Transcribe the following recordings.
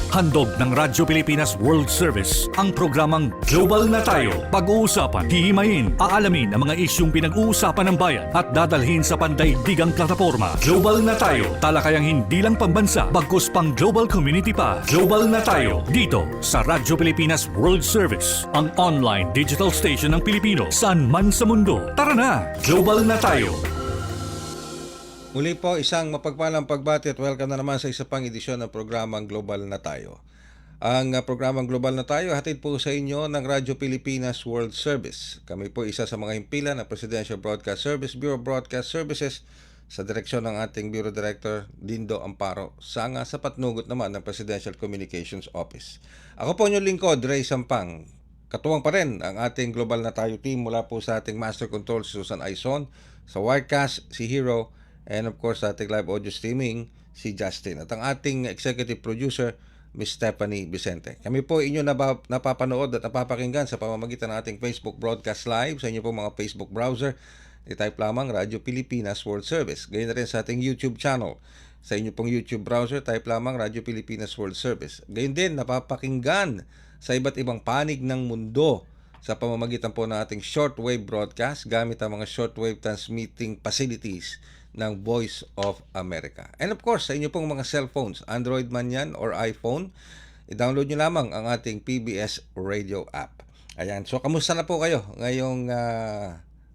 Handog ng Radyo Pilipinas World Service ang programang Global na Tayo. Pag-uusapan, hihimayin, aalamin ang mga isyung pinag-uusapan ng bayan at dadalhin sa pandaigdigang plataforma. Global na Tayo, talakayang hindi lang pambansa, bagkus pang global community pa. Global na Tayo, dito sa Radyo Pilipinas World Service, ang online digital station ng Pilipino saan man sa mundo. Tara na, Global na Tayo! Muli po, isang mapagpalang pagbati at welcome na naman sa isa pang edisyon ng programang Global na Tayo. Ang programang Global na Tayo hatid po sa inyo ng Radyo Pilipinas World Service. Kami po isa sa mga himpilan ng Presidential Broadcast Service, Bureau of Broadcast Services, sa direksyon ng ating Bureau Director Dindo Amparo, sanga sa patnugot naman ng Presidential Communications Office. Ako po inyong lingkod, Ray Sampang. Katuwang pa rin ang ating Global na Tayo team mula po sa ating Master Control si Susan Aizon, sa Wirecast si Hero, and of course, sa ating live audio streaming, si Justin. At ang ating executive producer, Miss Stephanie Vicente. Kami po inyo napapanood at napapakinggan sa pamamagitan ng ating Facebook Broadcast Live sa inyo po mga Facebook browser. I-type lamang Radyo Pilipinas World Service. Ganyan na rin sa ating YouTube channel. Sa inyo pong YouTube browser, type lamang Radyo Pilipinas World Service. Ganyan din, napapakinggan sa iba't ibang panig ng mundo sa pamamagitan po ng ating shortwave broadcast gamit ang mga shortwave transmitting facilities ng Voice of America. And of course, sa inyo pong mga cellphones, Android man yan or iPhone, i-download nyo lamang ang ating PBS Radio app. Ayan, so kamusta na po kayo ngayong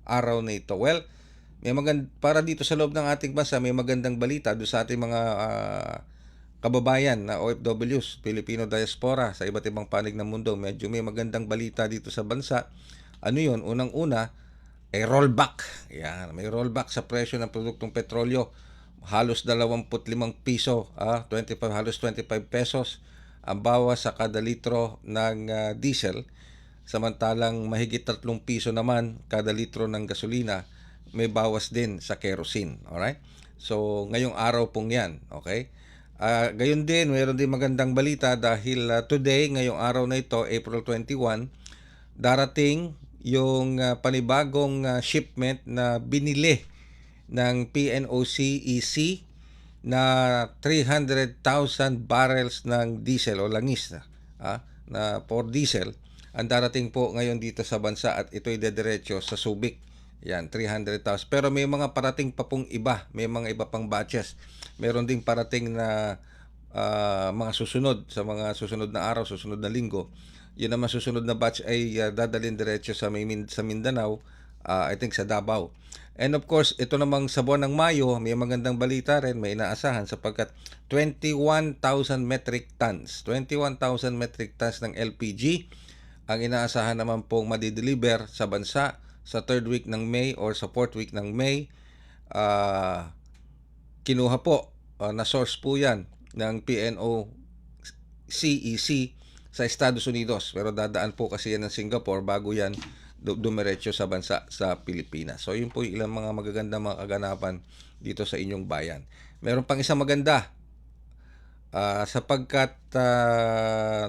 araw na ito? Well, para dito sa loob ng ating bansa, may magandang balita doon sa ating mga kababayan na OFWs, Filipino diaspora sa iba't ibang panig ng mundo. Medyo may magandang balita dito sa bansa. Ano yun? Unang-una, rollback. Yan, may rollback sa presyo ng produktong petrolyo. Halos 25 piso, halos 25 pesos ang bawas sa kada litro ng diesel. Samantalang mahigit 3 piso naman kada litro ng gasolina, may bawas din sa kerosene. Alright? So, ngayong araw pong yan. Okay? Gayon din, mayroon din magandang balita dahil today, ngayong araw na ito, April 21, darating yung panibagong shipment na binili ng PNOC-EC na 300,000 barrels ng diesel o langis na for diesel ang darating po ngayon dito sa bansa at ito'y dediretso sa Subic. Yan, 300,000. Pero may mga parating pa pong iba, may mga iba pang batches. Meron ding parating na mga susunod sa mga susunod na araw, susunod na linggo. Yun naman susunod na batch ay dadalhin diretso sa Mindanao, I think sa Davao. And of course, ito namang sa buwan ng Mayo, may magandang balita rin, may inaasahan sapagkat 21,000 metric tons. 21,000 metric tons ng LPG ang inaasahan naman pong madideliver sa bansa sa 3rd week ng May or sa 4th week ng May. Kinuha po, na source po yan ng PNOC-EC sa Estados Unidos, pero dadaan po kasi yan ng Singapore bago yan dumiretso sa bansa sa Pilipinas. So yun po ilang mga magagandang mga kaganapan dito sa inyong bayan. Meron pang isang maganda sapagkat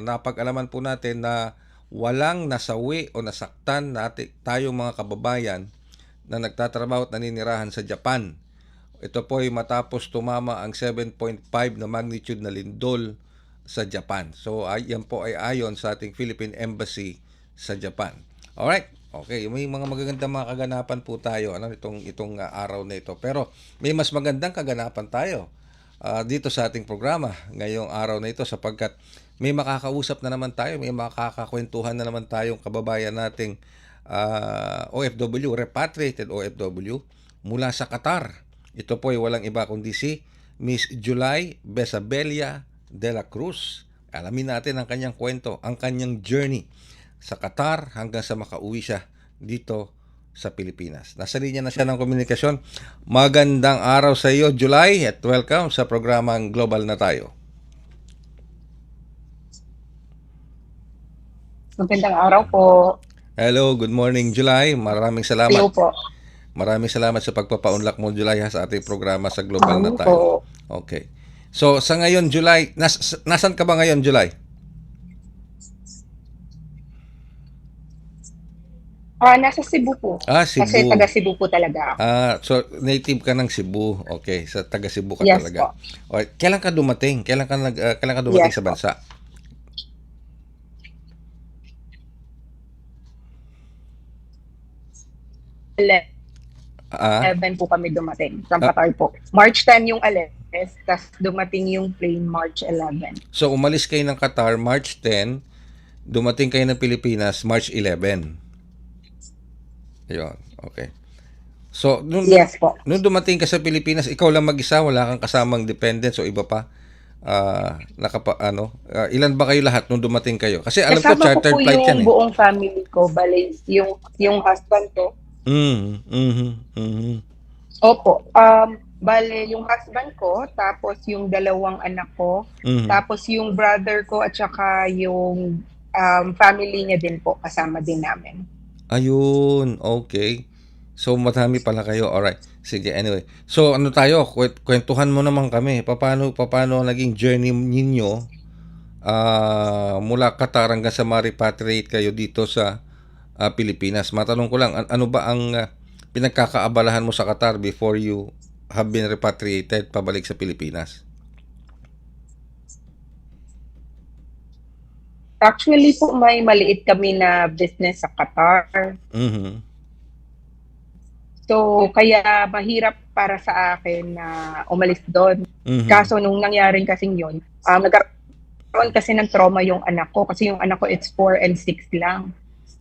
napag-alaman po natin na walang nasawi o nasaktan tayong mga kababayan na nagtatrabaho at naninirahan sa Japan. Ito po ay matapos tumama ang 7.5 na magnitude na lindol sa Japan. So, yan po ay ayon sa ating Philippine Embassy sa Japan. Alright. Okay. May mga magagandang mga kaganapan po tayo itong araw na ito. Pero may mas magandang kaganapan tayo dito sa ating programa ngayong araw na ito sapagkat may makakausap na naman tayo, may makakakwentuhan na naman tayong kababayan nating OFW, repatriated OFW mula sa Qatar. Ito po ay walang iba kundi si Miss July Besabella de la Cruz. Alamin natin ang kanyang kwento, ang kanyang journey sa Qatar hanggang sa makauwi siya dito sa Pilipinas. Nasa linya na siya ng komunikasyon. Magandang araw sa iyo, July, at welcome sa programang Global na Tayo. Magandang araw po. Hello, good morning, July. Maraming salamat. Hello po. Maraming salamat sa pagpapaunlak mo, July, sa ating programa sa Global na Tayo. Okay. So, sa ngayon, July, nasan ka ba ngayon, July? Nasa Cebu po. Cebu. Kasi taga Cebu po talaga ako. So native ka ng Cebu. Okay, sa taga Cebu ka Yes talaga. po. Okay, kailan ka dumating? Kailan ka dumating Yes sa bansa? Ah, 11 po kami dumating from Qatar po. March 10 yung alis, tapos dumating yung plane March 11. so umalis kayo ng Qatar March 10, dumating kayo ng Pilipinas March 11. Ayun, okay. So, Yes po. nung dumating ka sa Pilipinas, ikaw lang mag-isa, wala kang kasamang dependents o iba pa? Ilan ba kayo lahat nung dumating kayo? Kasi alam ko Kasama ko chartered po flight yan yung eh. buong family ko, bali, yung husband ko. Opo. Bale, yung husband ko, tapos yung dalawang anak ko, tapos yung brother ko at saka yung family niya din po, kasama din namin. Ayun, okay. So, madami pala kayo. Alright. Sige, anyway. So, ano tayo? Kwentuhan mo naman kami. Paano naging journey ninyo mula Qatar hanggang sa ma-repatriate kayo dito sa Pilipinas. Matanong ko lang, ano ba ang pinagkakaabalahan mo sa Qatar before you have been repatriated pabalik sa Pilipinas? Actually po, may maliit kami na business sa Qatar. Mhm. So, kaya mahirap para sa akin na umalis doon. Mhm. Kaso nung nangyaring kasing yun, nagkaroon kasi ng trauma yung anak ko. Kasi yung anak ko, it's 4 and 6 lang.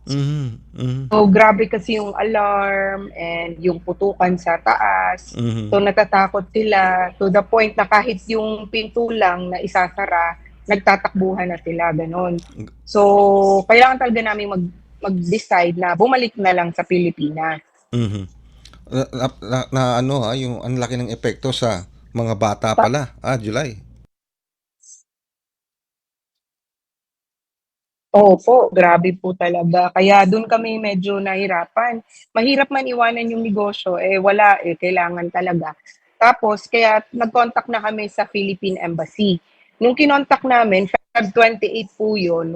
Mhm. Mhm. So, grabe kasi yung alarm and yung putukan sa taas. Mhm. So, natatakot sila to the point na kahit yung pinto lang na isasara, nagtatakbuhan na sila, ganun. So, kailangan talaga namin mag-decide na bumalik na lang sa Pilipinas. Mhm. Yung ang laki ng epekto sa mga bata pala. July. Opo, grabe po talaga. Kaya doon kami medyo nahirapan. Mahirap man iwanan yung negosyo, wala kailangan talaga. Tapos, kaya nag-contact na kami sa Philippine Embassy. Nung kinontak namin, Feb 28 po yun,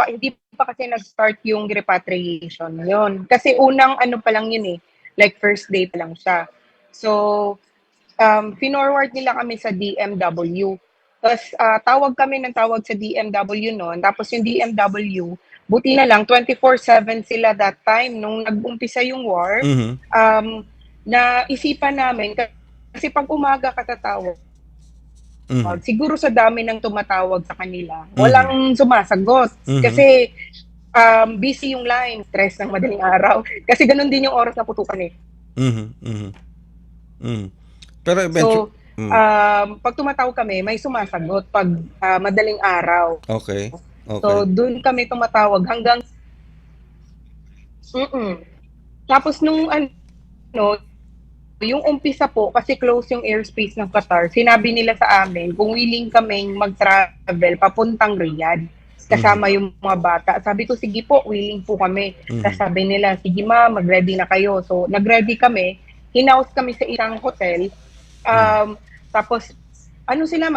hindi pa kasi nag-start yung repatriation yun. Kasi unang ano pa lang yun like first day pa lang siya. So, finorward nila kami sa DMW. Tapos tawag kami ng tawag sa DMW noon. Tapos yung DMW, buti na lang, 24/7 sila that time nung nag-umpisa yung war. Mhm. Naisipan namin, kasi pag umaga katatawag, Mhm. siguro sa dami ng tumatawag sa kanila, walang sumasagot. Mhm. Kasi busy yung line, stress ng madaling araw. Kasi ganun din yung oras na putukan Mhm. Mhm. Mhm. Pero eventually, So, pag tumatawag kami, may sumasagot pag madaling araw. okay. Okay. So, doon kami tumatawag hanggang Tapos nung yung umpisa po, kasi close yung airspace ng Qatar, sinabi nila sa amin kung willing kaming mag-travel papuntang Riyadh kasama yung mga bata. Sabi ko, sige po, willing po kami. Tapos sabi nila, sige ma, mag-ready na kayo. So, nag-ready kami. Hinaus kami sa isang hotel. Tapos, sila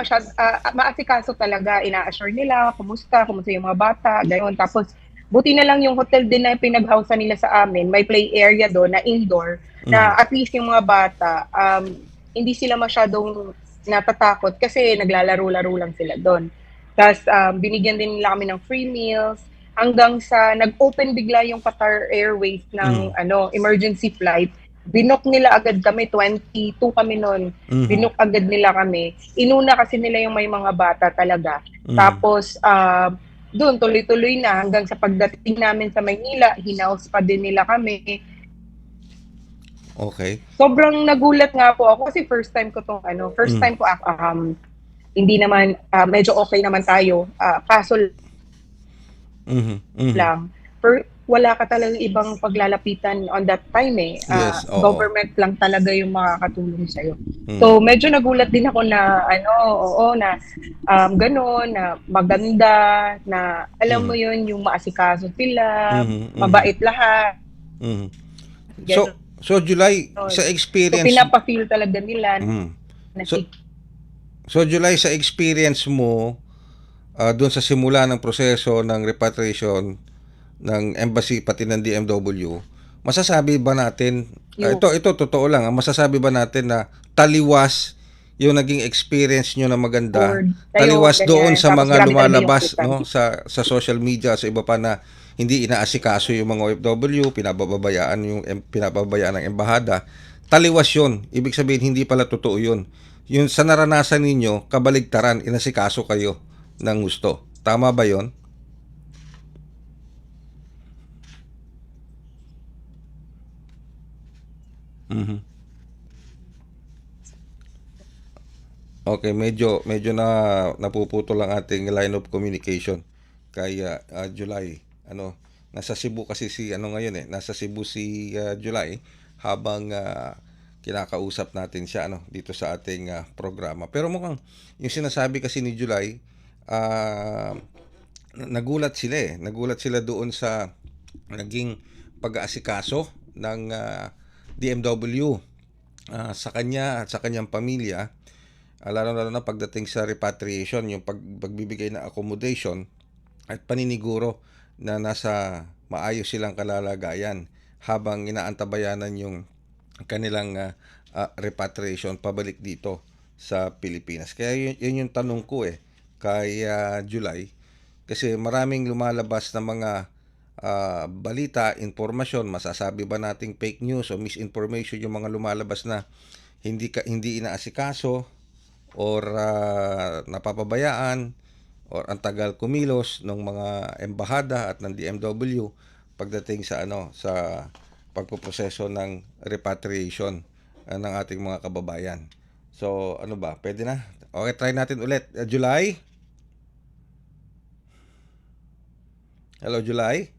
maasikaso talaga. Ina-assure nila, kumusta yung mga bata, gayon. Tapos, buti na lang yung hotel din na pinag-housean nila sa amin. May play area doon na indoor, na at least yung mga bata, hindi sila masyadong natatakot kasi naglalaro-laro lang sila doon. Tapos, binigyan din nila kami ng free meals hanggang sa nag-open bigla yung Qatar Airways ng emergency flight. Binook nila agad kami, 22 kami noon. Binook agad nila kami. Inuna kasi nila yung may mga bata talaga. Tapos, doon, tuloy-tuloy na hanggang sa pagdating namin sa Maynila, hinaus pa din nila kami. Okay. Sobrang nagulat nga po ako kasi first time ko hindi naman, medyo okay naman tayo. Kaso lang, wala ka talagang ibang paglalapitan on that time Yes, oo. Government lang talaga yung makakatulong sa'yo. So medyo nagulat din ako na gano'n, na maganda, na alam mo yun, yung maasikaso sila, mabait lahat. So July, Ganon. sa So experience pinapa-feel talaga nila na So July, sa experience mo doon sa simula ng proseso ng repatriation ng embassy pati ng DMW, masasabi ba natin ito totoo lang, masasabi ba natin na taliwas yung naging experience nyo na maganda, Or, taliwas ganyan. doon sa Tapos mga grabe talaga lumalabas yung sa social media, sa iba pa na hindi inaasikaso yung mga OFW, pinababayaan ng embahada. Taliwas yun. Ibig sabihin, hindi pala totoo yun. Yun sa naranasan ninyo, kabaligtaran, inasikaso kayo ng gusto. Tama ba yun? Mhm. Okay, medyo na napuputol ang ating line of communication kay July. Nasa Cebu kasi si ngayon nasa Cebu si July habang kinakausap natin siya dito sa ating programa. Pero mukhang yung sinasabi kasi ni July, nagulat sila Nagulat sila doon sa naging pag-aasikaso ng DMW sa kanya at sa kanyang pamilya. Lalo na pagdating sa repatriation, yung pagbibigay ng accommodation at paniniguro na nasa maayos silang kalalagayan habang inaantabayanan yung kanilang repatriation pabalik dito sa Pilipinas. Kaya yun yung tanong ko kay July, kasi maraming lumalabas na mga balita, informasyon, masasabi ba nating fake news o misinformation yung mga lumalabas na hindi inaasikaso or napapabayaan or ang tagal kumilos ng mga embahada at ng DMW pagdating sa sa pagpoproseso ng repatriation ng ating mga kababayan. So ano ba, pwede na? Okay, try natin ulit. July? Hello, July?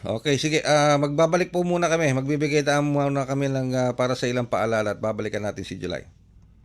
Okay, sige. Magbabalik po muna kami. Magbibigay tayo muna kami para sa ilang paalala at babalikan natin si July.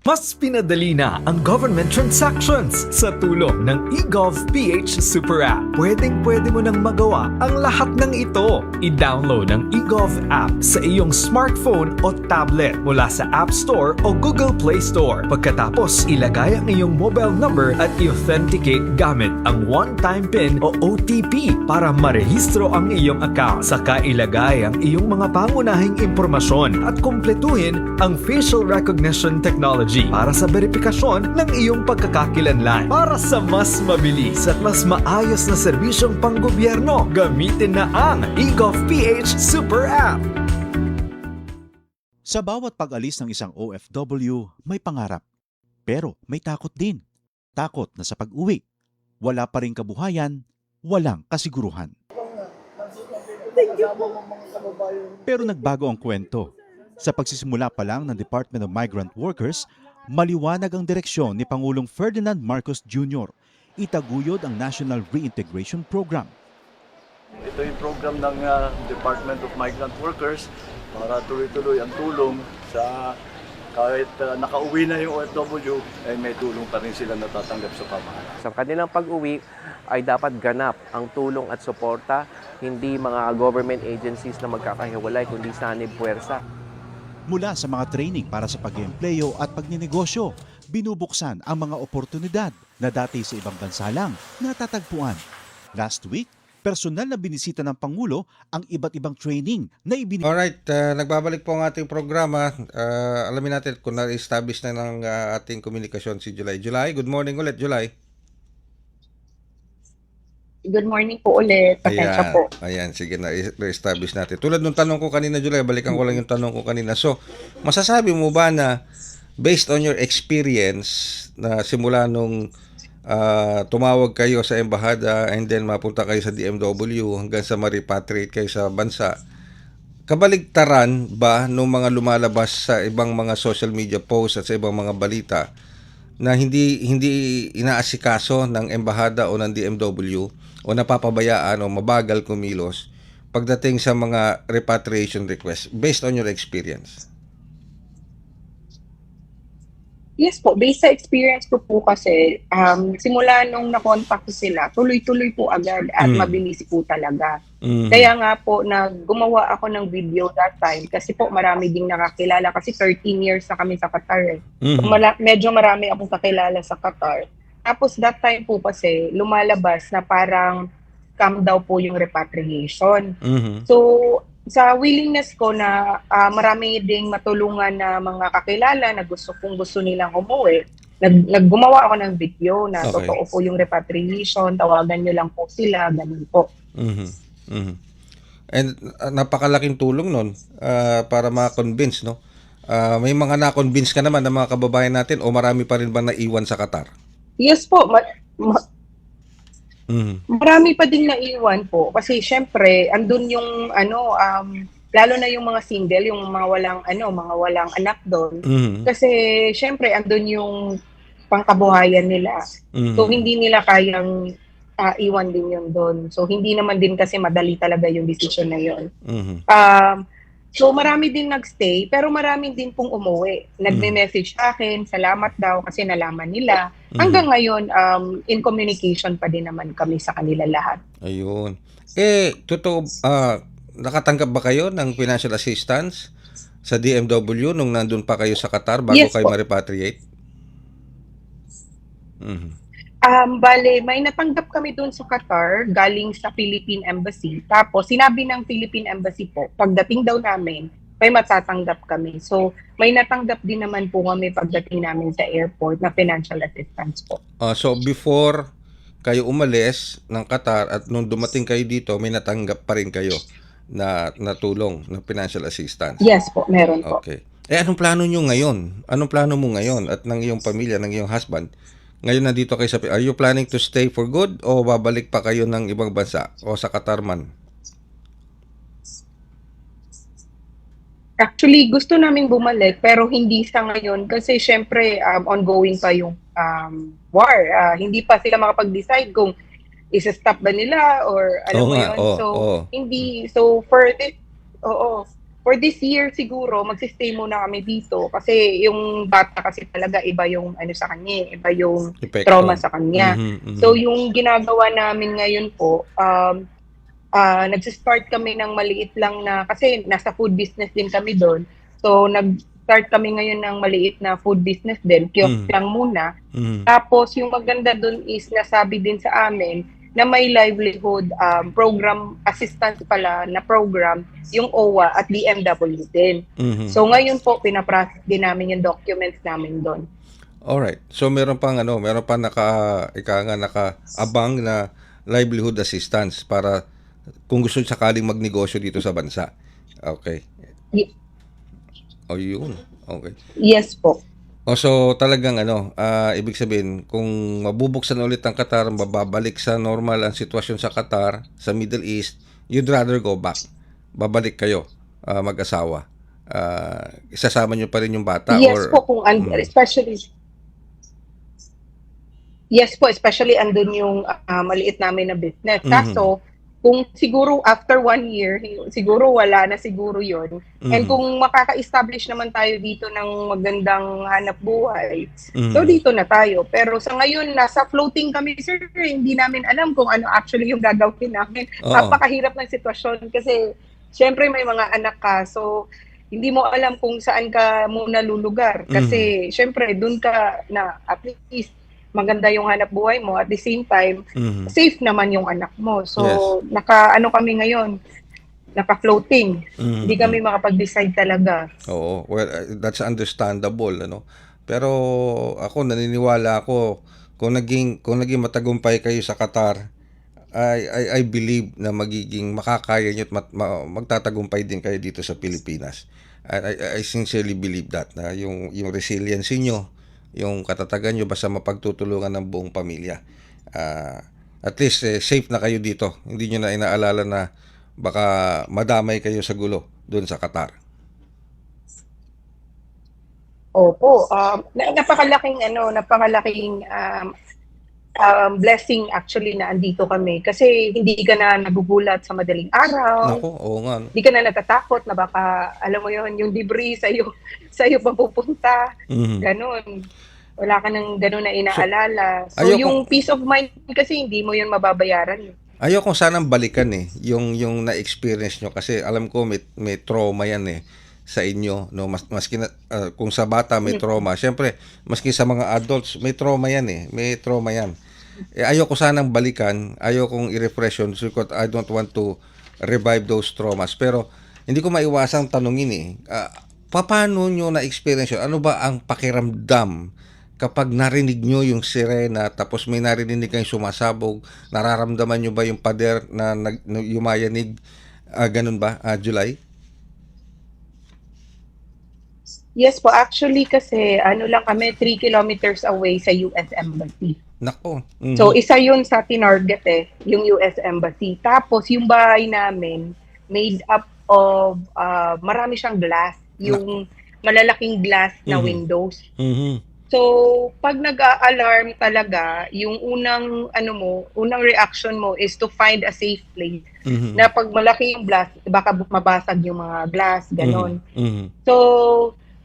Mas pinadali na ang government transactions sa tulong ng eGov.ph Super App. Pwedeng-pwede mo nang magawa ang lahat ng ito. I-download ang eGov app sa iyong smartphone o tablet mula sa App Store o Google Play Store. Pagkatapos, ilagay ang iyong mobile number at i-authenticate gamit ang one-time PIN o OTP para marehistro ang iyong account. Saka ilagay ang iyong mga pangunahing impormasyon at kumpletuhin ang facial recognition technology para sa verifikasyon ng iyong pagkakakilanlan. Para sa mas mabilis at mas maayos na serbisyong panggobyerno, gamitin na ang eGov.ph Super App. Sa bawat pag-alis ng isang OFW, may pangarap. Pero may takot din. Takot na sa pag-uwi. Wala pa ring kabuhayan, walang kasiguruhan. Pero nagbago ang kwento. Sa pagsisimula pa lang ng Department of Migrant Workers, maliwanag ang direksyon ni Pangulong Ferdinand Marcos Jr. Itaguyod ang National Reintegration Program. Ito yung program ng Department of Migrant Workers para tuloy-tuloy ang tulong sa kahit nakauwi na yung OFW, ay may tulong pa rin sila natatanggap sa pamahalaan. Sa kanilang pag-uwi ay dapat ganap ang tulong at suporta, hindi mga government agencies na magkakahiwalay, kundi sanib puwersa. Mula sa mga training para sa pag-eempleyo at pagninegosyo, binubuksan ang mga oportunidad na dati sa ibang bansa lang natatagpuan. Last week, personal na binisita ng Pangulo ang iba't ibang training na ibinigay. Alright, nagbabalik po ang ating programa. Alamin natin kung na-establish na ng ating komunikasyon si July. July, good morning ulit, July. Good morning po ulit. Pasensya po. Ayan, sige, na-establish natin. Tulad ng tanong ko kanina, July, balikan ko lang yung tanong ko kanina. So, masasabi mo ba na based on your experience na simula nung tumawag kayo sa embahada and then mapunta kayo sa DMW hanggang sa ma-repatriate kayo sa bansa, kabaligtaran ba nung mga lumalabas sa ibang mga social media posts at sa ibang mga balita na hindi inaasikaso ng embahada o ng DMW o napapabayaan o mabagal kumilos pagdating sa mga repatriation requests based on your experience? Yes po, based sa experience ko po kasi, simula nung na-contact ko sila, tuloy-tuloy po agad at mabilis po talaga. Kaya nga po, gumawa ako ng video that time kasi po marami ding nakakilala kasi 13 years na kami sa Qatar. So, medyo marami akong kakilala sa Qatar. Tapos that time po kasi lumalabas na parang scam daw po yung repatriation. So, sa willingness ko na marami ding matulungan na mga kakilala na gusto nilang umuwi, Naggumawa ako ng video na Okay. totoo po yung repatriation, tawagan nyo lang po sila, ganun po. Mhm. Mhm. And napakalaking tulong nun para ma-convince, no? May mga na-convince ka naman ng mga kababayan natin o marami pa rin ba naiwan sa Qatar? Yes po, Mhm. marami pa din naiwan po kasi syempre andun yung lalo na yung mga single, yung mga walang anak doon. Mhm. Kasi syempre andun yung pangkabuhayan nila. So Mhm. hindi nila kayang iwan din yun doon. So hindi naman din kasi madali talaga yung decision na yun. Mhm. So marami din nagstay pero marami din pong umuwi. Nagme-message sa akin, salamat daw kasi nalaman nila. Hanggang ngayon in communication pa din naman kami sa kanila lahat. Ayun. Totoo, nakatanggap ba kayo ng financial assistance sa DMW nung nandun pa kayo sa Qatar bago Yes kayo po. ma-repatriate? Mhm. Bale, may natanggap kami doon sa Qatar galing sa Philippine Embassy. Tapos sinabi ng Philippine Embassy po, pagdating daw namin, may matatanggap kami. So, may natanggap din naman po kami pagdating namin sa airport na financial assistance po. So before kayo umalis ng Qatar at nung dumating kayo dito, may natanggap pa rin kayo na tulong ng financial assistance. Yes po, meron po. Okay. Anong plano nyo ngayon? Anong plano mo ngayon at ng iyong pamilya, ng iyong husband? Ngayon nandito kayo sa... Are you planning to stay for good o babalik pa kayo ng ibang bansa o sa Qatar man? Actually, gusto namin bumalik pero hindi sa ngayon kasi syempre ongoing pa yung war. Hindi pa sila makapag-decide kung isa-stop ba nila or alam Oo mo nga, yun. oo, So, oo. hindi. So, for this year siguro, magsistay muna kami dito kasi yung bata kasi talaga iba yung sa kanya, iba yung Epekto. trauma sa kanya. Mhm, mhm. So, yung ginagawa namin ngayon po, nagsistart kami ng maliit lang na, kasi nasa food business din kami doon. So, nag-start kami ngayon ng maliit na food business din, kiosk lang muna. Mhm. Tapos, yung maganda doon is nasabi din sa amin na may livelihood program, assistance pala na program, yung OWA at DMW din. Mhm. So, ngayon po, pinaprocess din namin yung documents namin doon. Alright. So meron pang nakaabang na livelihood assistance para kung gusto sakaling magnegosyo dito sa bansa. Okay. Y- O yun. Okay. yes po. So talagang ibig sabihin kung mabubuksan ulit ang Qatar, babalik sa normal ang sitwasyon sa Qatar, sa Middle East, you'd rather go back. Babalik kayo, mag-asawa. Isasama nyo pa rin yung bata Yes or po, kung especially andun yung maliit namin na business. Kaso, kung siguro after 1 year, siguro wala na siguro yon. And kung makaka-establish naman tayo dito ng magandang hanap buhay, so dito na tayo. Pero sa ngayon, nasa floating kami, sir. Hindi namin alam kung ano actually yung gagawin namin. Oo. Napakahirap ng sitwasyon kasi syempre may mga anak ka. So, hindi mo alam kung saan ka muna lulugar. Kasi syempre, dun ka na at least maganda yung hanap buhay mo. At the same time, safe naman yung anak mo. So, Yes. kami ngayon, naka-floating. Hindi kami makapag-decide talaga. Oo, well, that's understandable, Pero ako naniniwala ako kung naging matagumpay kayo sa Qatar, I believe na magiging makakaya niyo at magtatagumpay din kayo dito sa Pilipinas. I sincerely believe that na yung resiliency niyo, yung katatagan niyo basta mapagtutulungan ng buong pamilya. At least safe na kayo dito. Hindi niyo na inaalala na baka madamay kayo sa gulo doon sa Qatar. Opo, napakalaking blessing actually na andito kami kasi hindi ka na nagugulat sa madaling araw. Nako, oo nga. Hindi ka na natatakot na baka alam mo yon yung debris sa'yo papupunta. Ganon. Wala ka nang ganon na inaalala. So yung peace of mind kasi hindi mo yun mababayaran. Ayoko sanang balikan yung na-experience nyo kasi alam ko may trauma yan sa inyo, no? Maski kung sa bata may trauma, syempre maski sa mga adults may trauma yan may trauma yan. Ayoko sanang balikan, ayokong i-refresh yun because I don't want to revive those traumas. Pero hindi ko maiwasang tanungin paano nyo na-experience yun? Ano ba ang pakiramdam kapag narinig nyo yung sirena tapos may narinig kayong sumasabog, nararamdaman nyo ba yung pader na yumayanig? Ganun ba, July? Yes po, actually kasi ano lang kami, 3 kilometers away sa US Embassy. Nako. So isa yun sa tinarget yung US Embassy. Tapos yung bahay namin, made up of, marami siyang glass, yung malalaking glass na windows. Mhm. So, pag nag-a-alarm talaga, yung unang reaction mo is to find a safe place. Na pag malaki yung blast, baka mabasag yung mga glass, ganon. Mhm. So,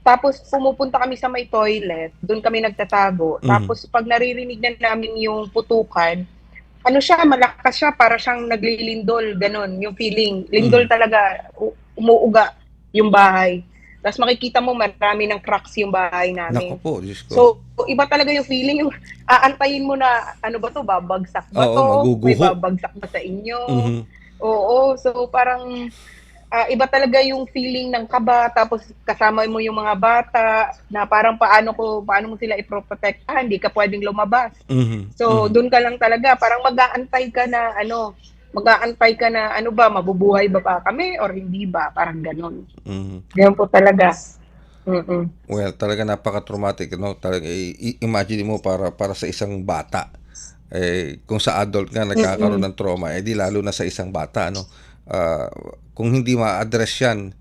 tapos pumupunta kami sa may toilet, doon kami nagtatago. Tapos pag naririnig na namin yung putukan, ano siya, malakas siya, para siyang naglilindol, ganon, yung feeling. Lindol talaga, umuuga yung bahay. Tapos makikita mo marami ng cracks yung bahay namin. Nako po, Diyos ko. So, iba talaga yung feeling, yung aantayin mo na, ano ba to, babagsak ba Oo, to? maguguho. May babagsak ba sa inyo? Mhm. Oo, so parang iba talaga yung feeling ng kaba, tapos kasama mo yung mga bata, na parang paano mo sila iproprotektahan, hindi ka pwedeng lumabas. Mhm. So, doon ka lang talaga, parang mag-aantay ka na, ano ba, mabubuhay ba pa kami or hindi ba? Parang ganon. Mhm. Ganun po talaga. Mm-mm. Well, talaga napaka-traumatic, no? Talaga imagine mo para sa isang bata. Kung sa adult nga nagkakaroon ng trauma, di lalo na sa isang bata, no? Kung hindi ma-address 'yan,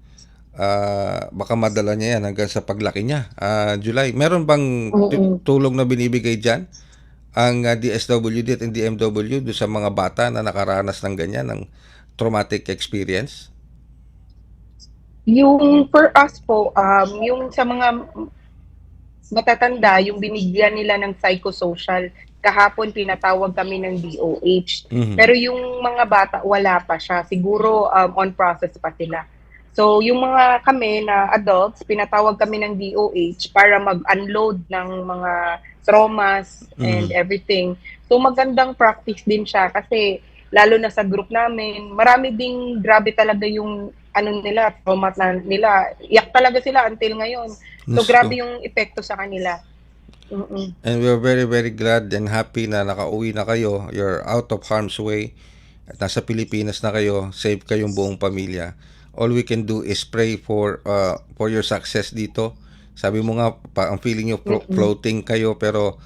baka madala niya yan hanggang sa paglaki niya. July, meron bang tulong na binibigay diyan ang DSWD at DMW do sa mga bata na nakaranas ng ganyan, ng traumatic experience? Yung for us po, yung sa mga matatanda, yung binigyan nila ng psychosocial, kahapon pinatawag kami ng DOH. Pero yung mga bata, wala pa siya. Siguro on process pa sila. So yung mga kami na adults, pinatawag kami ng DOH para mag-unload ng mga traumas and everything. So magandang practice din siya kasi lalo na sa group namin, marami ding grabe talaga yung trauma nila. Iyak talaga sila until ngayon. So grabe yung epekto sa kanila. And we're very, very glad and happy na nakauwi na kayo. You're out of harm's way. At nasa Pilipinas na kayo. Save kayong buong pamilya. All we can do is pray for your success dito. Sabi mo nga, ang feeling nyo floating kayo, pero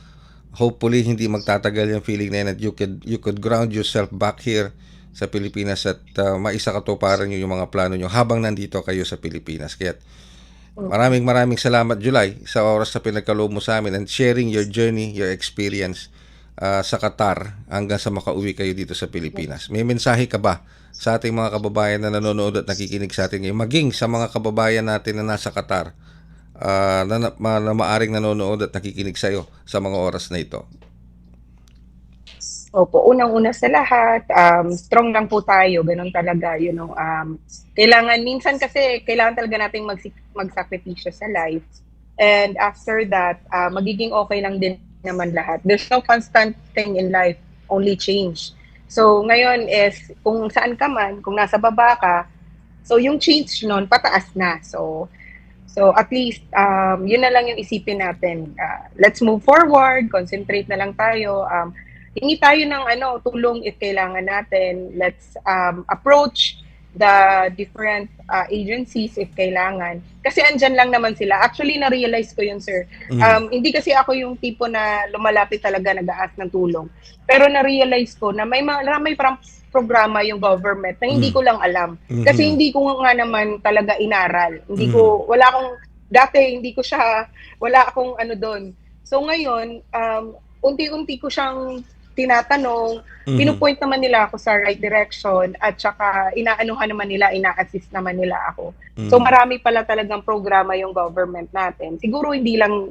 hopefully hindi magtatagal yung feeling na yun at you could ground yourself back here sa Pilipinas at maisakatuparan nyo yung mga plano nyo habang nandito kayo sa Pilipinas. Kaya maraming salamat, July, sa oras na pinagkaloob mo sa amin and sharing your journey, your experience sa Qatar hanggang sa makauwi kayo dito sa Pilipinas. May mensahe ka ba sa ating mga kababayan na nanonood at nakikinig sa atin ngayon, maging sa mga kababayan natin na nasa Qatar na maaring nanonood at nakikinig sa iyo sa mga oras na ito? Opo, unang-una sa lahat, strong lang po tayo, ganun talaga, minsan kasi kailangan talaga nating magsakripisyo sa life. And after that, magiging okay lang din naman lahat. There's no constant thing in life, only change. So ngayon is, kung saan ka man, kung nasa baba ka, so yung change nun, pataas na. So at least, yun na lang yung isipin natin. Let's move forward, concentrate na lang tayo. Hingi tayo ng tulong if kailangan natin. Let's approach the different agencies if kailangan. Kasi andyan lang naman sila. Actually, na-realize ko yun, sir. Hindi kasi ako yung tipo na lumalapit talaga nag-aas ng tulong. Pero na-realize ko na may parang programa yung government na hindi ko lang alam. Kasi hindi ko nga naman talaga inaral. Wala akong doon. So ngayon, unti-unti ko siyang tinatanong, pinupoint naman nila ako sa right direction at saka inaanuhan naman nila, ina-assist naman nila ako. So marami pala talagang programa yung government natin. Siguro hindi lang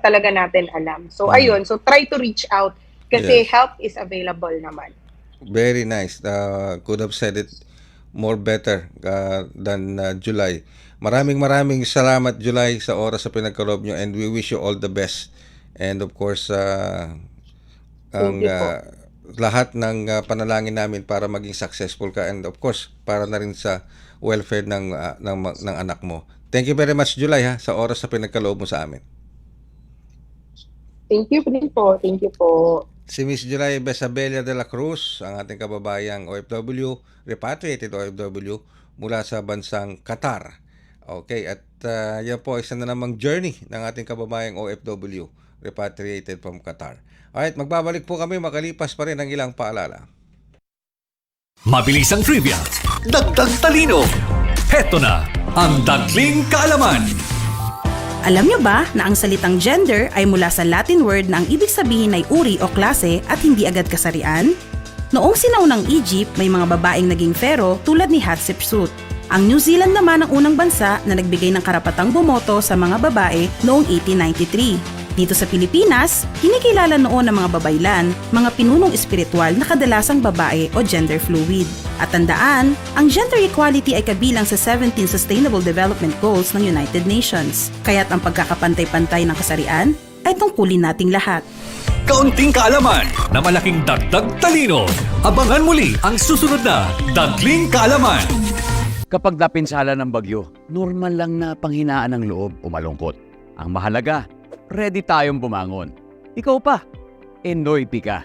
talaga natin alam. So ayun, so try to reach out kasi help is available naman. Very nice. Could have said it more better than July. Maraming salamat, July, sa oras sa pinagkaloob nyo, and we wish you all the best. And of course, ang lahat ng panalangin namin para maging successful ka, and of course para na rin sa welfare ng anak mo. Thank you very much, July, sa oras sa pinagkaloob mo sa amin. Thank you din po. Thank you po. Si Miss July Besabella de la Cruz, ang ating kababayang OFW, repatriated OFW mula sa bansang Qatar. Okay, at yan po isa na namang journey ng ating kababayang OFW, repatriated from Qatar. Alright, magbabalik po kami makalipas pa rin ang ilang paalala. Mabilis ang trivia, dagdag talino. Heto na ang Dagling Kaalaman. Alam niyo ba na ang salitang gender ay mula sa Latin word na ang ibig sabihin ay uri o klase at hindi agad kasarian? Noong sinaunang Egypt, may mga babaeng naging pharaoh tulad ni Hatshepsut. Ang New Zealand naman ang unang bansa na nagbigay ng karapatang bumoto sa mga babae noong 1893. Dito sa Pilipinas, kinikilala noon ng mga babaylan, mga pinunong espiritual na kadalasang babae o gender fluid. At tandaan, ang gender equality ay kabilang sa 17 Sustainable Development Goals ng United Nations. Kaya't ang pagkakapantay-pantay ng kasarian ay tungkulin nating lahat. Kaunting kaalaman na malaking dagdag talino. Abangan muli ang susunod na Dagling Kaalaman. Kapag napinsala ng bagyo, normal lang na panghinaan ng loob o malungkot. Ang mahalaga, ready tayong bumangon. Ikaw pa, Enoy ka.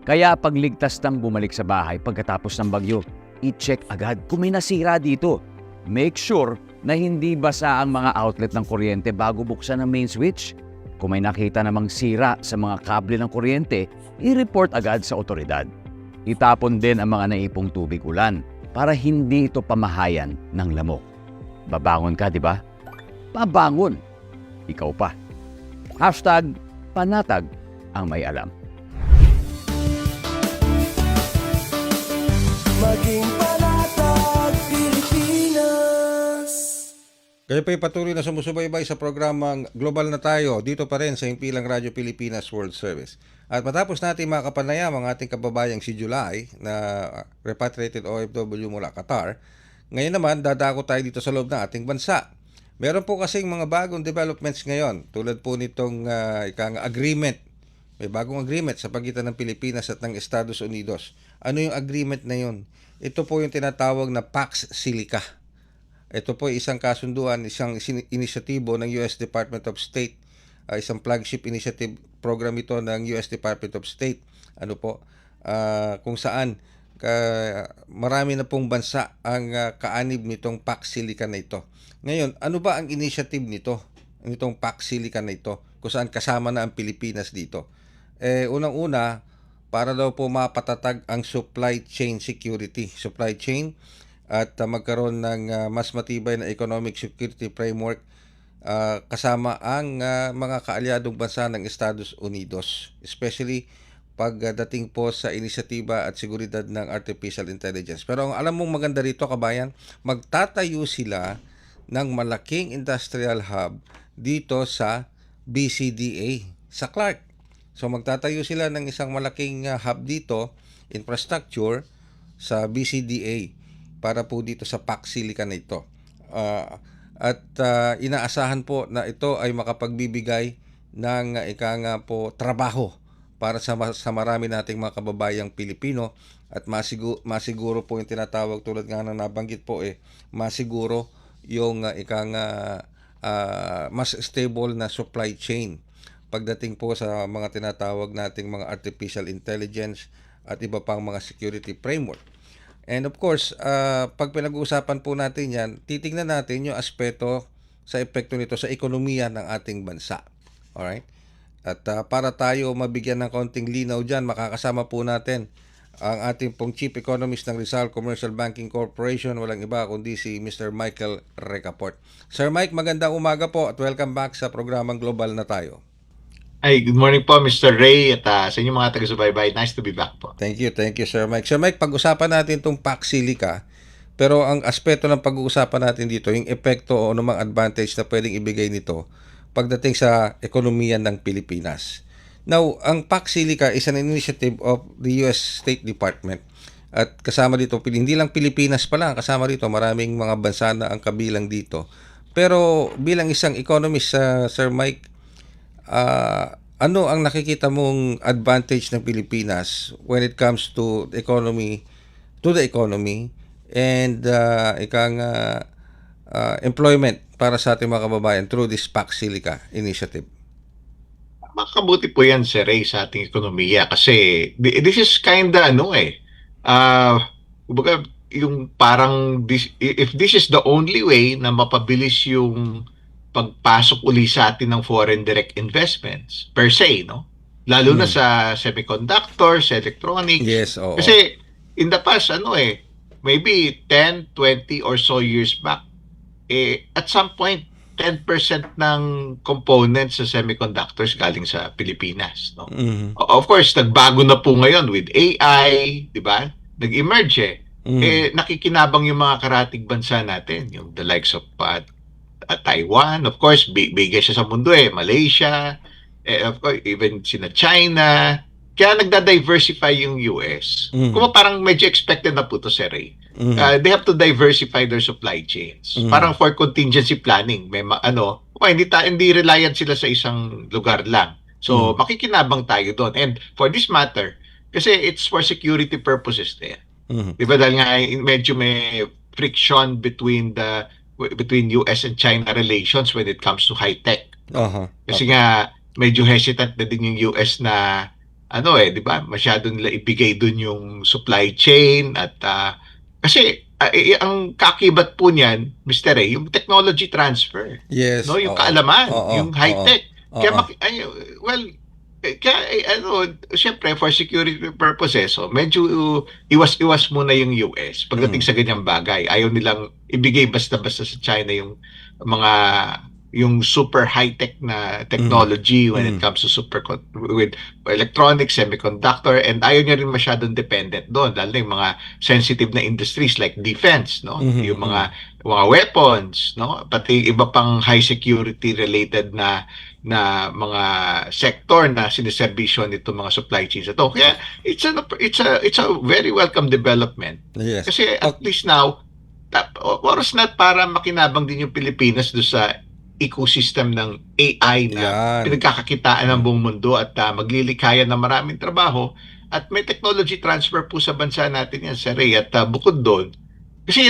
Kaya pagligtas ng bumalik sa bahay pagkatapos ng bagyo, i-check agad kung may nasira dito. Make sure na hindi basa ang mga outlet ng kuryente bago buksan ang main switch. Kung may nakita namang sira sa mga kable ng kuryente, i-report agad sa otoridad. Itapon din ang mga naipong tubig ulan para hindi ito pamahayan ng lamok. Babangon ka, di ba? Babangon. Ikaw pa. #panatag ang may alam. Maging panatag Pilipinas. Kayo pa'y patuloy na sumusubaybay sa programang Global na Tayo dito pa rin sa Himpilang Radyo Pilipinas World Service. At matapos natin makapanayam ang ating kababayang si July na repatriated OFW mula Qatar, ngayon naman dadako tayo dito sa loob ng ating bansa. Meron po kasing mga bagong developments ngayon tulad po nitong agreement. May bagong agreement sa pagitan ng Pilipinas at ng Estados Unidos. Ano yung agreement na yun? Ito po yung tinatawag na Pax Silica. Ito po isang kasunduan, isang inisyatibo ng US Department of State, isang flagship initiative program ito ng US Department of State. Ano po? Kung saan marami na pong bansa ang kaanib nitong Pax Silica na ito. Ngayon, ano ba ang initiative nito? Nitong Pax Silica na ito, kung saan kasama na ang Pilipinas dito? Unang-una, para daw po mapatatag ang supply chain security. Supply chain at magkaroon ng mas matibay na economic security framework kasama ang mga kaalyadong bansa ng Estados Unidos. Especially pagdating po sa inisyatiba at seguridad ng artificial intelligence. Pero ang alam mong maganda rito, kabayan, magtatayo sila ng malaking industrial hub dito sa BCDA, sa Clark. So magtatayo sila ng isang malaking hub dito, infrastructure, sa BCDA para po dito sa Pax Silica na ito. Inaasahan po na ito ay makapagbibigay ng trabaho para sa marami nating mga kababayang Pilipino at masiguro po yung tinatawag tulad nga ng nabanggit po masiguro yung mas stable na supply chain pagdating po sa mga tinatawag nating mga artificial intelligence at iba pang mga security framework. And of course, pag pinag-uusapan po natin yan, titingnan natin yung aspeto sa epekto nito sa ekonomiya ng ating bansa. Alright? At para tayo mabigyan ng konting linaw dyan, makakasama po natin ang ating pong Chief Economist ng Rizal Commercial Banking Corporation, walang iba kundi si Mr. Michael Recaport. Sir Mike, magandang umaga po at welcome back sa programang Global na Tayo. Ay, good morning po Mr. Ray at sa inyong mga taga-subaybay. Nice to be back po. Thank you Sir Mike. Sir Mike, pag-usapan natin itong Pax Silica, pero ang aspeto ng pag-uusapan natin dito, yung epekto o anumang advantage na pwedeng ibigay nito pagdating sa ekonomiya ng Pilipinas. Now, ang Pax Silica is an initiative of the US State Department. At kasama dito, hindi lang Pilipinas pala, kasama dito, maraming mga bansa na ang kabilang dito. Pero bilang isang economist, Sir Mike, ano ang nakikita mong advantage ng Pilipinas when it comes to the economy and employment para sa ating mga kababayan through this Pax Silica initiative? makabuti po yan, Sir Ray, sa ating ekonomiya. Kasi this is kinda kumbaga, yung parang if this is the only way na mapabilis yung pagpasok uli sa atin ng foreign direct investments per se, no? Lalo na sa semiconductors, electronics. Yes, oo. Kasi in the past, maybe 10, 20 or so years back, at some point, 10% ng components sa semiconductors galing sa Pilipinas, no? Of course, nagbago na po ngayon with AI, di ba? Nag-emerge nakikinabang yung mga karatig bansa natin, yung the likes of Taiwan, of course, bigay siya sa mundo Malaysia, of course, even sina China. Kaya nagda-diversify yung US. Kung parang medyo expected na po to, Sir Ray. They have to diversify their supply chains. Parang for contingency planning. May hindi reliant sila sa isang lugar lang. So, makikinabang tayo doon. And for this matter, kasi it's for security purposes din. Diba dahil nga medyo may friction between US and China relations when it comes to high tech. Kasi nga medyo hesitant na din yung US na di ba? Masyado nila ibigay doon yung supply chain at kasi ang kakibat po niyan, Mr. Ray, yung technology transfer. Yes. No, yung kaalaman, yung high tech. Kaya syempre for security purposes, medyo iwas-iwas muna yung US pagdating sa ganyang bagay. Ayaw nilang ibigay basta-basta sa China yung super high-tech na technology when it comes to with electronics, semiconductor, and ayaw niya rin masyadong dependent doon, lalo na yung mga sensitive na industries like defense, no? Yung mga weapons, no? Pati iba pang high security related na mga sector na siniserbisyo nito mga supply chains ito. Kaya it's a very welcome development. Yes. Kasi at least now, oras na para makinabang din yung Pilipinas do sa ecosystem ng AI na pinagkakakitaan ng buong mundo at maglilikhayan ng maraming trabaho at may technology transfer po sa bansa natin yan, Sir Ray. At bukod doon, kasi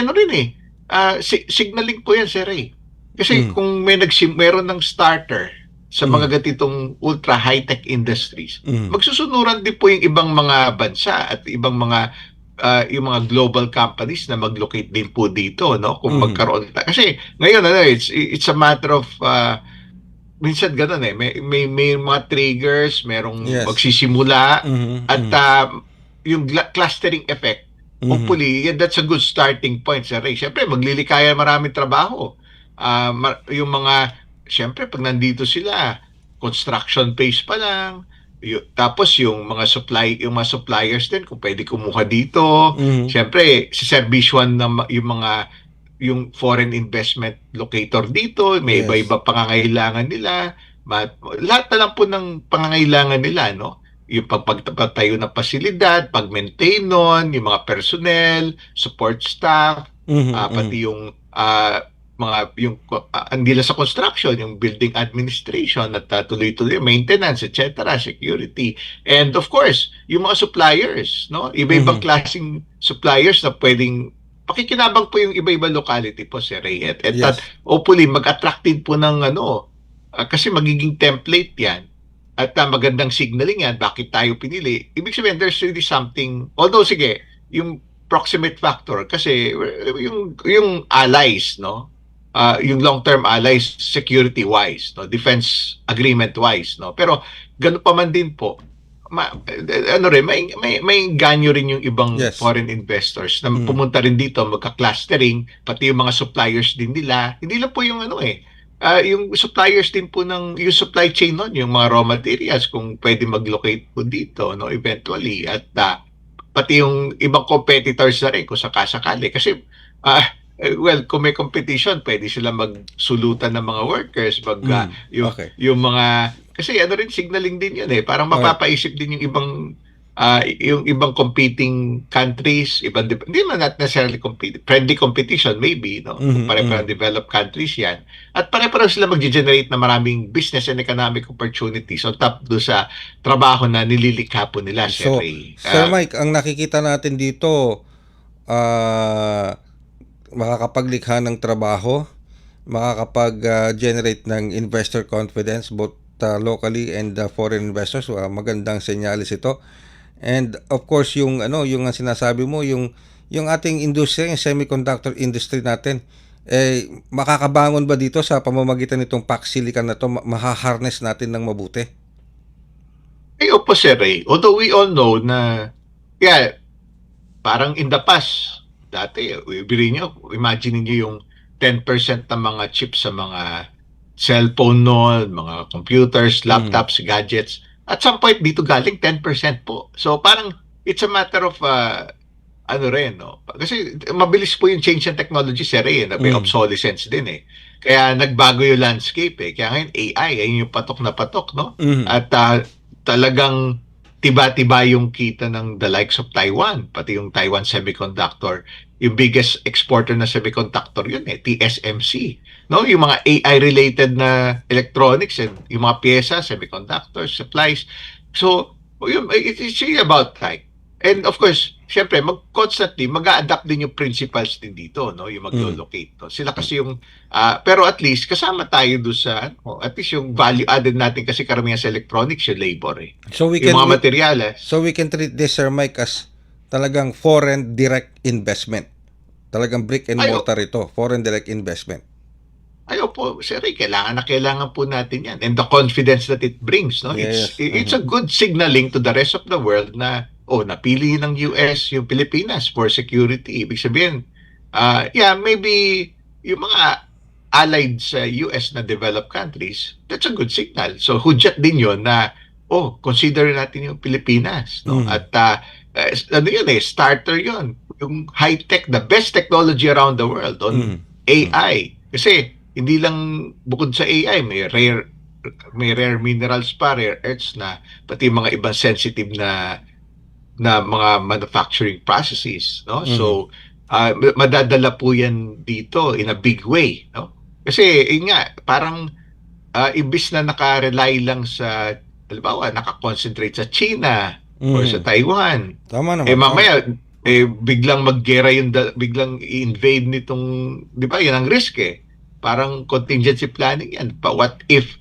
signaling po yan, Sir Ray. Kasi kung meron ng starter sa mga ganitong ultra high-tech industries, magsusunuran din po yung ibang mga bansa at ibang mga yung mga global companies na mag-locate din po dito, no? Kung magkaroon kasi ngayon it's a matter of minsan ganoon may mga triggers, merong magsisimula at yung clustering effect. Hopefully, that's a good starting point, Sir Ray. Siyempre, maglilikaya maraming trabaho. Yung mga siyempre pag nandito sila, construction phase pa lang. Tapos yung mga suppliers din kung pwede kumuha dito. Siyempre, siservisyon na yung foreign investment locator dito, may iba-iba pangangailangan nila. Lahat na lang po ng pangangailangan nila, no? Yung pagtayo ng pasilidad, pag-maintain nun, yung mga personnel, support staff, pati yung hindi lang sa construction, yung building administration at tuloy-tuloy maintenance, etc., security. And of course, yung mga suppliers, no? Iba-ibang klaseng suppliers na pwedeng pakikinabang po yung iba-ibang locality po, Sir Ray. At hopefully mag-attract din po ng kasi magiging template 'yan. At magandang signaling yan, bakit tayo pinili. Ibig sabihin, there's really something, although sige, yung proximate factor, kasi yung allies, no? Yung long-term allies security-wise, no? Defense agreement-wise, no? Pero gano'n pa man din po, may ganyo rin yung ibang foreign investors na pumunta rin dito, magka-clustering, pati yung mga suppliers din nila. Hindi lang po yung yung suppliers din po yung supply chain nun, yung mga raw materials, kung pwede mag-locate po dito, no? Eventually. At pati yung ibang competitors na rin kung sakasakali. Kasi kung may competition, pwede sila magsulutan ng mga workers, yung mga, kasi rin signaling din yun parang mapapaisip din yung ibang competing countries, hindi man not necessarily friendly competition maybe, no? Pare-parang developed countries yan. At pare-parang sila mag-generate na maraming business and economic opportunities on top do sa trabaho na nililikha po nila, So, Sir Mike, ang nakikita natin dito, makakapaglikha ng trabaho, makakapag-generate ng investor confidence both locally and foreign investors. Magandang senyales ito. And of course, yung sinasabi mo, yung ating industry, yung semiconductor industry natin, makakabangon ba dito sa pamamagitan nitong PAC Silicon na to? Mahaharness natin ng mabuti? Opo, Sir Ray. Although we all know na, parang in the past, dati, imagine niyo yung 10% ng mga chips sa mga cellphone noon, mga computers, laptops, gadgets. At some point dito galing 10% po. So parang it's a matter of Kasi mabilis po yung change in technology, Sir Ray, may obsolescence din eh. Kaya nagbago yung landscape eh. Kaya ngayon AI, yung patok na patok, no? At talagang tiba-tiba yung kita ng the likes of Taiwan, pati yung Taiwan Semiconductor. Yung biggest exporter na semiconductor yun TSMC. No, yung mga AI-related na electronics and yung mga pyesa, semiconductors, supplies. So, it's really about time. And of course, syempre, constantly mag-a-adapt din yung principles din dito, no? Yung mag-locate. No? Sila kasi yung, pero at least, kasama tayo doon sa, at least yung value added natin kasi karamihan sa electronics, yung labor eh. So yung mga materyales. So we can treat this, Sir Mike, as talagang foreign direct investment. Talagang brick and mortar ito, foreign direct investment. Po, Sir Ray, kailangan po natin yan. And the confidence that it brings, no? Yes. It's a good signaling to the rest of the world na, napili ng US yung Pilipinas for security. Ibig sabihin, maybe yung mga allied sa US na developed countries, that's a good signal. So, hudyat din yun na, consider natin yung Pilipinas. No? At, starter yun. Yung high-tech, the best technology around the world on AI. Kasi, hindi lang bukod sa AI, may rare minerals pa, rare earths na, pati mga ibang sensitive na mga manufacturing processes, no? So madadala po yan dito in a big way, no? Kasi parang ibis na naka-rely lang sa, halimbawa, naka-concentrate sa China or sa Taiwan. Tama naman. Mamaya biglang maggera biglang i-invade nitong, di ba, yan ang risk eh. Parang contingency planning yan. But what if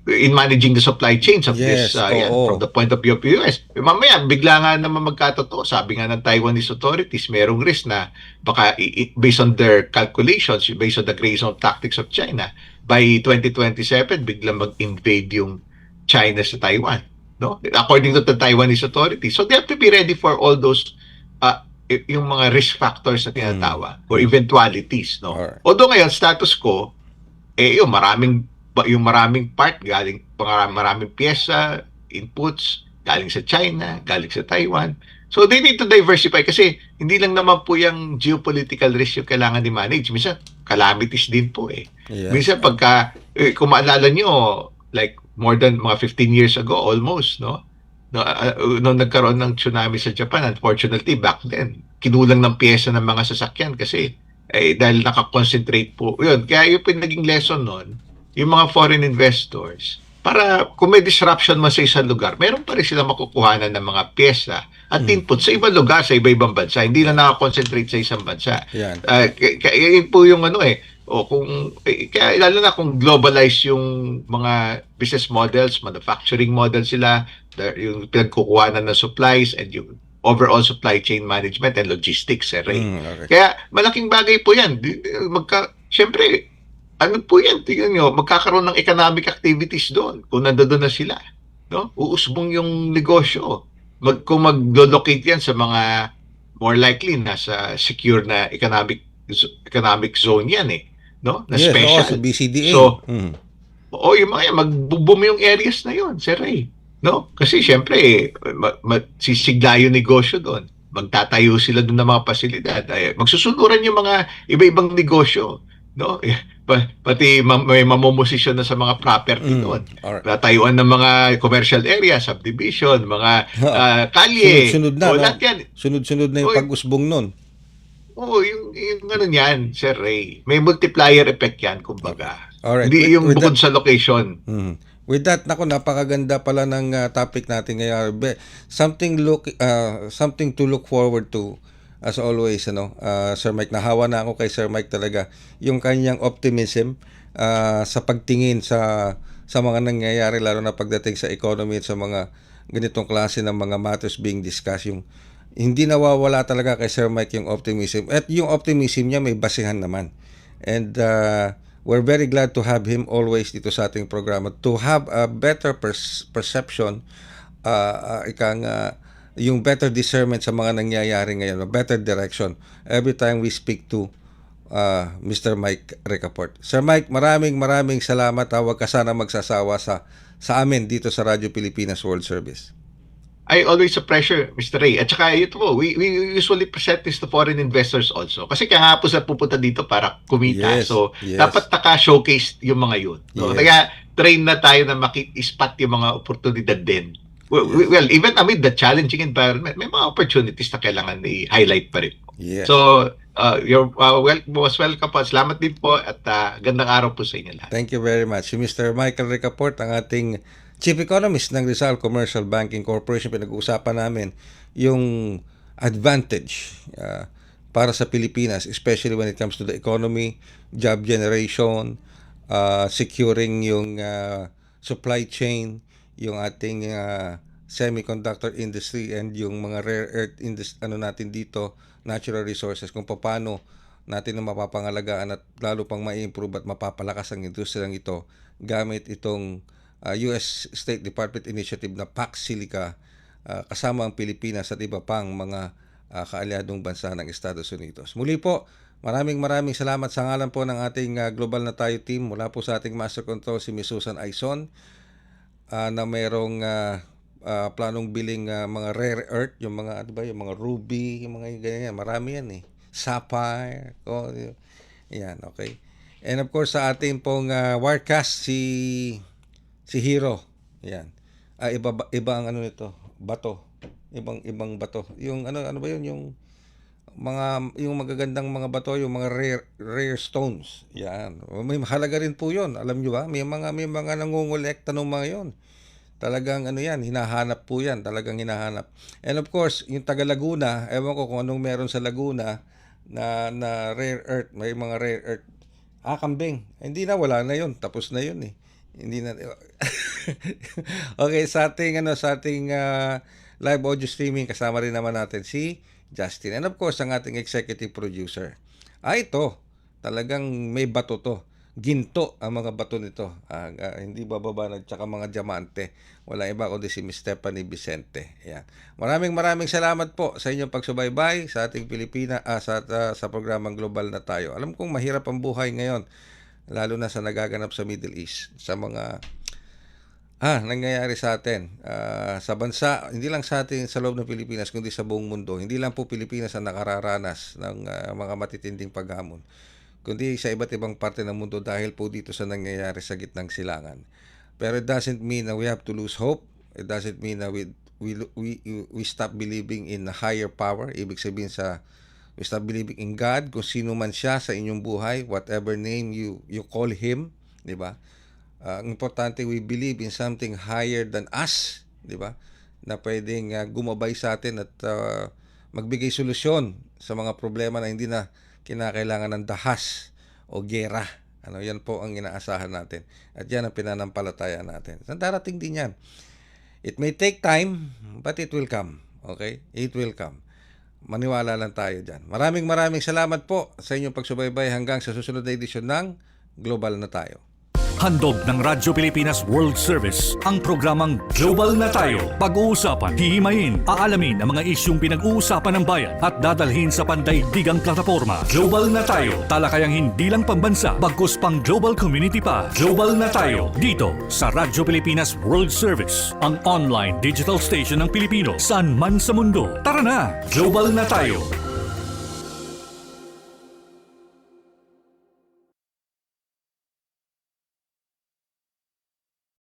in managing the supply chains of this from the point of view of US. Mamaya, bigla nga naman magkatotoo. Sabi nga ng Taiwanese authorities, merong risk na baka based on their calculations, based on the gray zone tactics of China, by 2027, biglang mag-invade yung China sa Taiwan. No? According to the Taiwanese authorities. So they have to be ready for all those yung mga risk factors na tinatawag or eventualities. No? Alright. Although ngayon, status quo, yung maraming part galing, maraming pyesa, inputs, galing sa China, galing sa Taiwan. So they need to diversify kasi hindi lang naman po yung geopolitical risk yung kailangan i-manage. Minsan, calamities din po eh. Yeah. Minsan pagka, kung maalala nyo, like more than mga 15 years ago almost, no? Nung nagkaroon ng tsunami sa Japan, unfortunately, back then, kinulang ng pyesa ng mga sasakyan kasi dahil nakakonsentrate po. Yun, kaya yung naging lesson nun, yung mga foreign investors, para kung may disruption man sa isang lugar, meron pa rin sila makukuhanan ng mga pyesa at input sa ibang lugar, sa iba-ibang bansa. Hindi na nakakonsentrate sa isang bansa. Yan. Kaya yun po yung kaya lalo na kung globalize yung mga business models, manufacturing models sila, yung pinagkukuhanan ng supplies and yung overall supply chain management and logistics, Ray. Okay. Kaya malaking bagay po yan. Siyempre, ano po yan? Tingnan nyo, magkakaroon ng economic activities doon kung nandoon na sila. No? Uusbong yung negosyo. Kung mag-locate yan sa mga more likely nasa secure na economic zone yan eh. No? Na special. Sa BCDA. So, yung mga yan, mag-boom yung areas na yun, Sir Ray. No? Kasi siyempre, sisigla yung negosyo doon. Magtatayo sila doon ng mga pasilidad. Magsusunuran yung mga iba-ibang negosyo. No? Pati may mamomosisyon na sa mga property doon. Natayuan ng mga commercial area, subdivision, mga kalye. Sunod-sunod na. Lahat yan. Sunod-sunod na yung pag-usbong nun. Yung ano yan, Sir Ray. May multiplier effect yan, kumbaga. Alright. Hindi yung bukod sa location. With that, napakaganda pala ng topic natin ngayon. Something to look forward to as always, Sir Mike. Nahawa na ako kay Sir Mike talaga. Yung kanyang optimism sa pagtingin sa sa mga nangyayari, lalo na pagdating sa economy at sa mga ganitong klase ng mga matters being discussed. Yung hindi nawawala talaga kay Sir Mike yung optimism. At yung optimism niya may basihan naman. And we're very glad to have him always dito sa ating programa. To have a better perception, yung better discernment sa mga nangyayari ngayon, a better direction every time we speak to Mr. Mike Ricaport. Sir Mike, maraming salamat. Huwag ka sana magsasawa sa amin dito sa Radyo Pilipinas World Service. Ay, always a pleasure, Mr. Ray. At saka ito po, we usually present this to foreign investors also. Kasi kaya nga po sa pupunta dito para kumita. Yes, So, yes. dapat naka-showcase yung mga yun. So, Yes. kaya train na tayo na maki-spot yung mga oportunidad din. Well, even amid the challenging environment, may mga opportunities na kailangan i-highlight pa rin. Yes. So, you're most welcome po. Salamat din po at gandang araw po sa inyo lahat. Thank you very much. Si Mr. Michael Ricaport, ang ating Chief Economist ng Rizal Commercial Banking Corporation. Pinag-uusapan namin yung advantage para sa Pilipinas, especially when it comes to the economy, job generation, securing yung supply chain, yung ating semiconductor industry, and yung mga rare earth industry, natin dito, natural resources, kung paano natin na mapapangalagaan at lalo pang ma-improve at mapapalakas ang industriyang ito gamit itong US State Department Initiative na Pax Silica, kasama ang Pilipinas at iba pang mga kaalyadong bansa ng Estados Unidos. Muli po, maraming salamat sa ngalan po ng ating Global na Tayo team, mula po sa ating Master Control si Ms. Susan Aizon, na mayroong planong biling mga rare earth, yung mga yung mga ruby, yung mga ganyan, marami yan eh. Sapphire, yan, okay. And of course sa ating pong Wirecast si Hero. Yan. Iba ang nito, bato. Ibang bato. Yung ano ba 'yun, yung magagandang mga bato, yung mga rare stones. Yan. May mahalaga rin po 'yon. Alam niyo ba? May mga nangongolekta ng mga 'yon. Talagang yan, hinahanap po 'yan, talagang hinahanap. And of course, yung taga Laguna, ewan ko kung anong meron sa Laguna na rare earth, may mga rare earth. Kambing. Hindi na, wala na 'yon. Tapos na 'yon eh. Hindi na. Okay, sa ating live audio streaming, kasama rin naman natin si Justin. And of course, ang ating executive producer. Ito, talagang may bato to. Ginto ang mga bato nito. Hindi bababa na, tsaka mga diamante. Wala iba kundi si Miss Stephanie Vicente. Yan. Maraming salamat po sa inyong pagsubaybay sa ating sa programang Global na Tayo. Alam kong mahirap ang buhay ngayon, lalo na sa nagaganap sa Middle East, sa mga nangyayari sa atin, sa bansa, hindi lang sa atin sa loob ng Pilipinas, kundi sa buong mundo. Hindi lang po Pilipinas ang nakararanas ng mga matitinding paghamon, kundi sa iba't ibang parte ng mundo dahil po dito sa nangyayari sa gitnang silangan. Pero it doesn't mean na we have to lose hope. It doesn't mean na we stop believing in a higher power. Ibig sabihin we stop believing in God, kung sino man siya sa inyong buhay, whatever name you call Him, di ba? Ang importante, we believe in something higher than us, di ba? Na pwedeng gumabay sa atin at magbigay solusyon sa mga problema na hindi na kinakailangan ng dahas o gera. Yan po ang inaasahan natin. At yan ang pinanampalataya natin. Darating din yan. It may take time, but it will come. Okay? It will come. Maniwala lang tayo dyan. Maraming salamat po sa inyong pagsubaybay hanggang sa susunod na edisyon ng Global na Tayo. Handog ng Radyo Pilipinas World Service ang programang Global na Tayo. Pag-uusapan, hihimayin, aalamin ang mga isyung pinag-uusapan ng bayan at dadalhin sa pandaigdigang plataforma. Global na Tayo, talakayang hindi lang pambansa, bagkus pang global community pa. Global na Tayo, dito sa Radyo Pilipinas World Service, ang online digital station ng Pilipino saan man sa mundo. Tara na, Global na Tayo.